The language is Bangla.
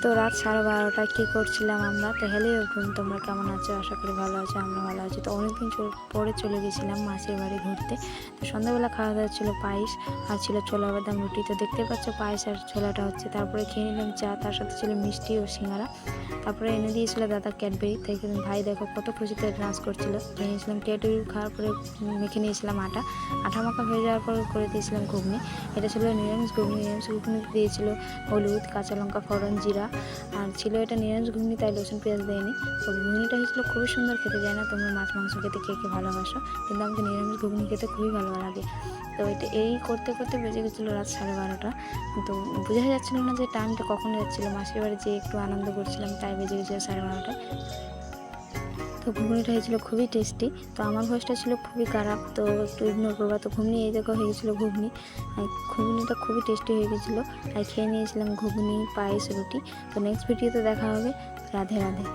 তো রাত 12:30টায় কী করছিলাম আমরা, তো হ্যালো এভরিওয়ান, তোমরা কেমন আছো? আশা করি ভালো আছো, আমরা ভালো আছি। তো অনেকদিন পরে চলে গেছিলাম মাসির বাড়ি ঘুরতে। তো সন্ধ্যাবেলা খাওয়া দাওয়া ছিল পায়েস আর ছিল ছোলা বাদাম রুটি। তো দেখতে পাচ্ছ পায়েস আর ছোলাটা হচ্ছে। তারপরে খেয়ে নিলাম চা, তার সাথে ছিল মিষ্টি ও সিঙ্গারা। তারপরে এনে দিয়েছিল দাদা ক্যাডবেরি। তাই ভাই দেখো কত খুশিতে ডান্স করছিল। খেয়ে নিয়েছিলাম ক্যাডবেরি, খাওয়ার পরে মেখে নিয়েছিলাম আটা মাখা হয়ে যাওয়ার পর করে দিয়েছিলাম ঘুগনি। এটা ছিল নিরামিষ ঘুগনি দিয়েছিল হলুদ, কাঁচা লঙ্কা, ফোড়ন, জিরা। আর ছিল এটা নিরামিষ ঘুগনি, তাই রসুন পেঁয়াজ দেয়নি। তো ঘুগনিটা হয়েছিল খুবই সুন্দর খেতে। যায় না তোমরা মাছ মাংস খেতে কে কে ভালোবাসো, কিন্তু আমাকে নিরামিষ ঘুগনি খেতে খুবই ভালো লাগে। তো এই করতে করতে বেজে গেছিলো রাত 12:30। তো বোঝা যাচ্ছিলো না যে টাইমটা কখন যাচ্ছিলো। মাসির বাড়ি যেয়ে একটু আনন্দ করছিলাম, তাই বেজে গেছিলো 12:30টায়। তো ঘুগনিটা হয়েছিল খুবই টেস্টি। তো আমার ভয়েসটা ছিল খুবই খারাপ, তো একটু ইগনোর করবা। তো ঘুগনি এই দেখো হয়ে গেছিলো ঘুগনি। ঘুগনিটা খুবই টেস্টি হয়ে গেছিলো। আর খেয়ে নিয়েছিলাম ঘুগনি, পায়েস, রুটি। তো নেক্সট ভিডিওতে দেখা হবে। রাধে রাধে।